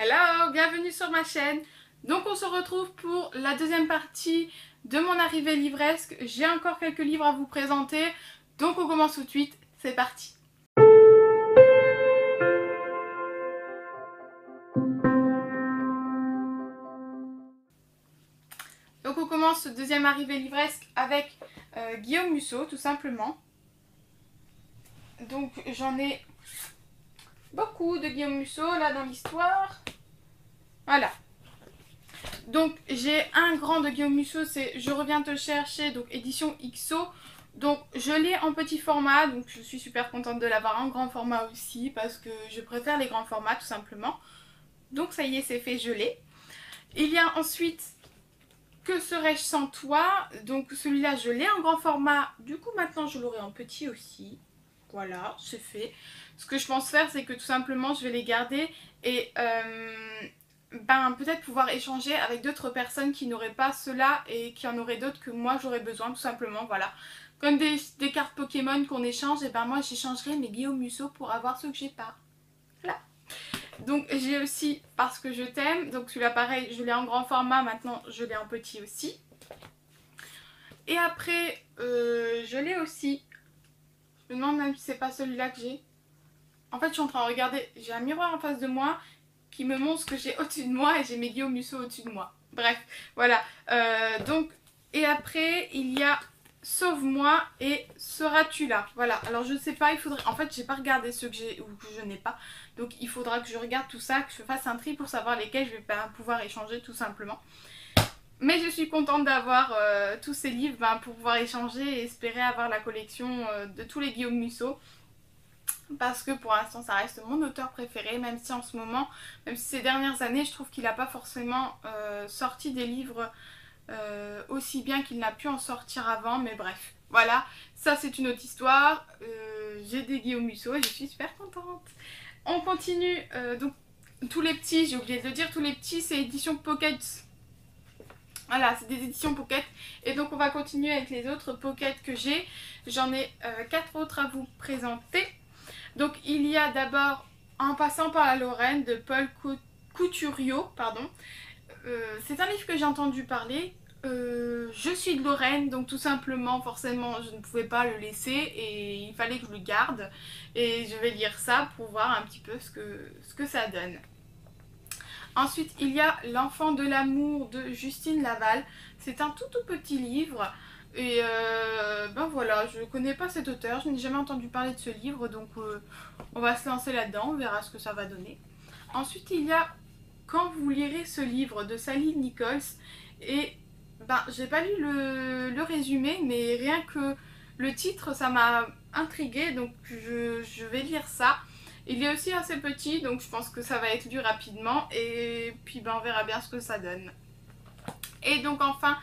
Hello, bienvenue sur ma chaîne. Donc on se retrouve pour la deuxième partie de mon arrivée livresque. J'ai encore quelques livres à vous présenter, donc on commence tout de suite, c'est parti. Donc on commence ce deuxième arrivée livresque avec Guillaume Musso, tout simplement. Donc j'en ai beaucoup de Guillaume Musso là dans l'histoire. Voilà. Donc j'ai un grand de Guillaume Musso, c'est Je reviens te chercher, donc édition XO. Donc je l'ai en petit format, donc je suis super contente de l'avoir en grand format aussi parce que je préfère les grands formats tout simplement. Donc ça y est, c'est fait, je l'ai. Il y a ensuite Que serais-je sans toi, donc celui-là je l'ai en grand format, du coup maintenant je l'aurai en petit aussi. Voilà, c'est fait. Ce que je pense faire, c'est que tout simplement je vais les garder et peut-être pouvoir échanger avec d'autres personnes qui n'auraient pas cela et qui en auraient d'autres que moi j'aurais besoin, tout simplement, voilà. Comme des cartes Pokémon qu'on échange, et moi j'échangerai mes Guillaume Musso pour avoir ceux que j'ai pas. Voilà. Donc j'ai aussi Parce que je t'aime, donc celui-là pareil, je l'ai en grand format, maintenant je l'ai en petit aussi. Et après, je l'ai aussi, je me demande même si c'est pas celui-là que j'ai. En fait je suis en train de regarder, j'ai un miroir en face de moi qui me montre ce que j'ai au-dessus de moi et j'ai mes Guillaume Musso au-dessus de moi. Bref, voilà. Et après, il y a Sauve-moi et Seras-tu là. Voilà, alors je ne sais pas, il faudrait... En fait, j'ai pas regardé ceux que j'ai ou que je n'ai pas. Donc il faudra que je regarde tout ça, que je fasse un tri pour savoir lesquels je vais pas pouvoir échanger tout simplement. Mais je suis contente d'avoir tous ces livres pour pouvoir échanger et espérer avoir la collection de tous les Guillaume Musso. Parce que pour l'instant ça reste mon auteur préféré, même si en ce moment, même si ces dernières années je trouve qu'il n'a pas forcément sorti des livres aussi bien qu'il n'a pu en sortir avant, mais bref, voilà, ça c'est une autre histoire. J'ai des Guillaume Musso et je suis super contente. On continue, donc tous les petits, j'ai oublié de le dire, tous les petits c'est édition Pocket. Voilà, c'est des éditions Pocket et donc on va continuer avec les autres Pocket que j'ai. J'en ai 4 autres à vous présenter. Donc il y a d'abord En passant par la Lorraine de Paul Couturiot, pardon. C'est un livre que j'ai entendu parler. Je suis de Lorraine, donc tout simplement, forcément, je ne pouvais pas le laisser et il fallait que je le garde. Et je vais lire ça pour voir un petit peu ce que ça donne. Ensuite, il y a L'enfant de l'amour de Justine Laval. C'est un tout petit livre. Et voilà, je connais pas cet auteur, je n'ai jamais entendu parler de ce livre, donc on va se lancer là-dedans, on verra ce que ça va donner. Ensuite il y a Quand vous lirez ce livre de Sally Nichols, et j'ai pas lu le résumé, mais rien que le titre ça m'a intriguée, donc je vais lire ça. Il est aussi assez petit, donc je pense que ça va être lu rapidement, et puis on verra bien ce que ça donne. Et donc enfin,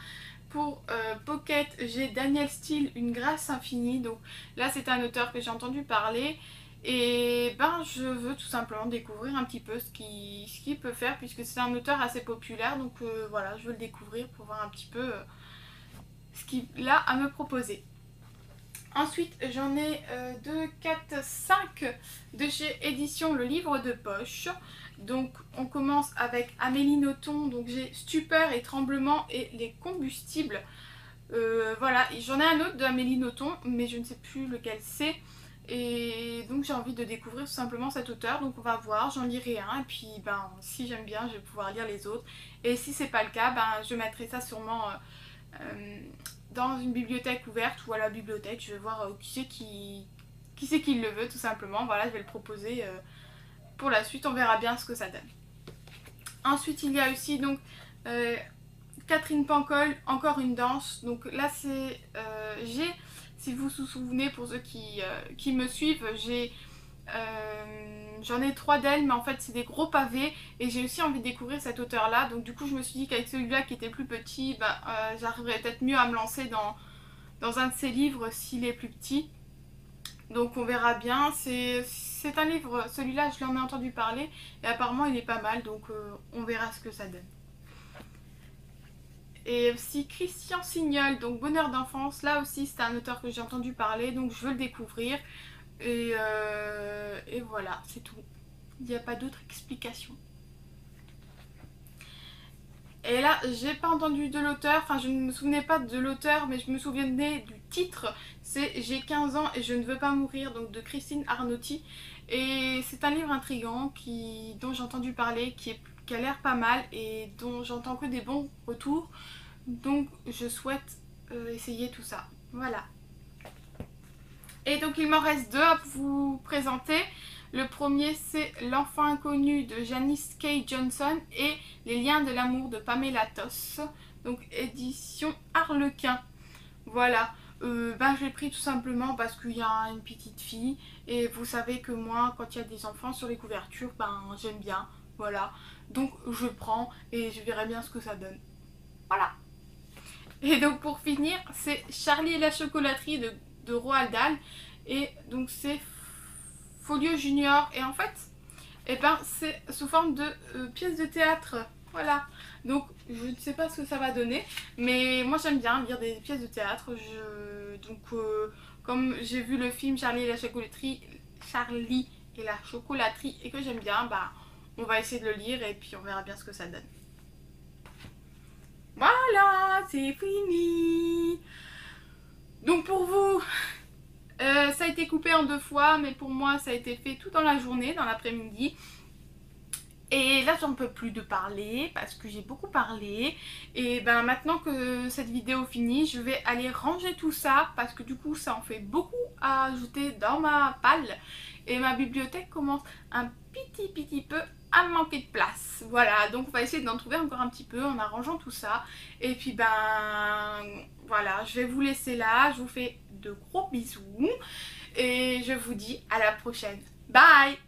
pour Pocket, j'ai Daniel Steele, Une grâce infinie. Donc là, c'est un auteur que j'ai entendu parler. Et je veux tout simplement découvrir un petit peu ce qu'il peut faire, puisque c'est un auteur assez populaire. Donc voilà, je veux le découvrir pour voir un petit peu ce qu'il a à me proposer. Ensuite, j'en ai 2, 4, 5 de chez Édition Le Livre de Poche. Donc on commence avec Amélie Nothomb, donc j'ai Stupeur et Tremblement et les combustibles. Voilà, j'en ai un autre d'Amélie Nothomb, mais je ne sais plus lequel c'est. Et donc j'ai envie de découvrir tout simplement cet auteur, donc on va voir, j'en lirai un, et puis si j'aime bien, je vais pouvoir lire les autres. Et si c'est pas le cas, je mettrai ça sûrement dans une bibliothèque ouverte ou à la bibliothèque. Je vais voir qui c'est qui le veut tout simplement. Voilà, je vais le proposer pour la suite, on verra bien ce que ça donne. Ensuite il y a aussi donc Catherine Pancol, Encore une danse. Donc là c'est si vous vous souvenez, pour ceux qui me suivent, j'en ai 3 d'elle, mais en fait c'est des gros pavés et j'ai aussi envie de découvrir cet auteur là, donc du coup je me suis dit qu'avec celui-là qui était plus petit, j'arriverais peut-être mieux à me lancer dans un de ses livres s'il est plus petit. Donc on verra bien, c'est un livre, celui-là je l'en ai entendu parler et apparemment il est pas mal, donc on verra ce que ça donne. Et aussi Christian Signol, donc Bonheur d'enfance, là aussi c'est un auteur que j'ai entendu parler, donc je veux le découvrir. Et voilà, c'est tout. Il n'y a pas d'autre explication. Et là, j'ai pas entendu de l'auteur, enfin je ne me souvenais pas de l'auteur, mais je me souvenais du titre. C'est J'ai 15 ans et je ne veux pas mourir, donc de Christine Arnauty. Et c'est un livre intriguant dont j'ai entendu parler, qui a l'air pas mal et dont j'entends que des bons retours. Donc je souhaite essayer tout ça. Voilà. Et donc il m'en reste deux à vous présenter. Le premier, c'est L'enfant inconnu de Janice K. Johnson et Les liens de l'amour de Pamela Toss, donc édition Harlequin. Voilà, je l'ai pris tout simplement parce qu'il y a une petite fille et vous savez que moi, quand il y a des enfants sur les couvertures, j'aime bien, voilà. Donc je prends et je verrai bien ce que ça donne. Voilà. Et donc pour finir, c'est Charlie et la chocolaterie de Roald Dahl. Et donc c'est Folio Junior. Et en fait, c'est sous forme de pièce de théâtre. Voilà. Donc je ne sais pas ce que ça va donner. Mais moi j'aime bien lire des pièces de théâtre. Comme j'ai vu le film Charlie et la chocolaterie, et que j'aime bien, on va essayer de le lire et puis on verra bien ce que ça donne. Voilà, c'est fini. Donc pour vous, ça a été coupé en 2 fois, mais pour moi ça a été fait tout dans la journée, dans l'après-midi. Et là j'en peux plus de parler parce que j'ai beaucoup parlé. Et maintenant que cette vidéo finit, je vais aller ranger tout ça parce que du coup ça en fait beaucoup à ajouter dans ma palle. Et ma bibliothèque commence un petit peu à manquer de place. Voilà, donc on va essayer d'en trouver encore un petit peu en arrangeant tout ça. Et puis voilà, je vais vous laisser là. Je vous fais de gros bisous et je vous dis à la prochaine. Bye!